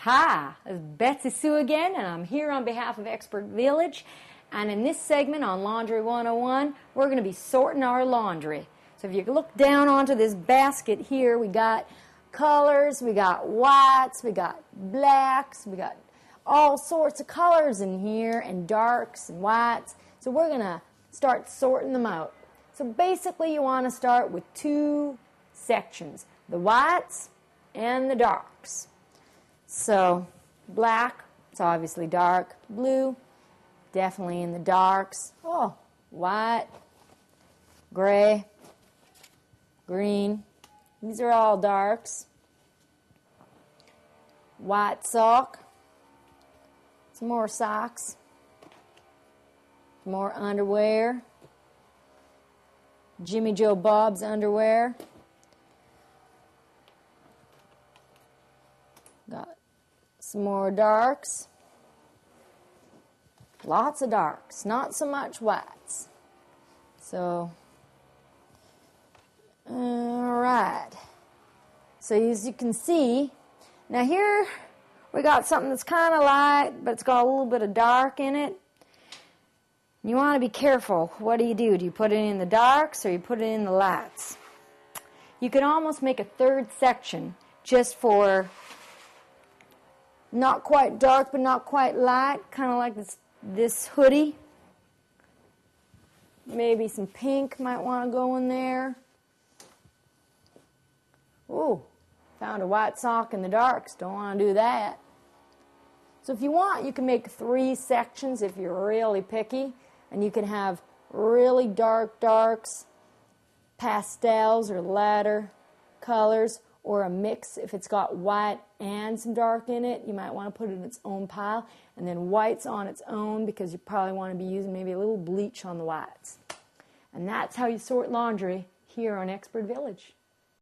Hi, it's Betsy Sue again, and I'm here on behalf of Expert Village. And in this segment on Laundry 101, we're going to be sorting our laundry. So if you look down onto this basket here, we got colors, we got whites, we got blacks, we got all sorts of colors in here, and darks and whites. So we're going to start sorting them out. So basically you want to start with two sections, the whites and the darks. So black, it's obviously dark. Blue, definitely in the darks. Oh, white, gray, green. These are all darks. White sock. Some more socks. Some more underwear. Jimmy Joe Bob's underwear. Got some more darks. Lots of darks, not so much whites. So, alright. So as you can see, now here we got something that's kind of light, but it's got a little bit of dark in it. You want to be careful. What do? Do you put it in the darks or you put it in the lights? You could almost make a third section just for not quite dark but not quite light, kind of like this hoodie. Maybe some pink might want to go in there. Ooh, found a white sock in the darks. Don't want to do that. So if you want, you can make three sections if you're really picky. And you can have really dark darks, pastels or lighter colors, or a mix. If it's got white and some dark in it, you might want to put it in its own pile. And then whites on its own, because you probably want to be using maybe a little bleach on the whites. And that's how you sort laundry here on Expert Village.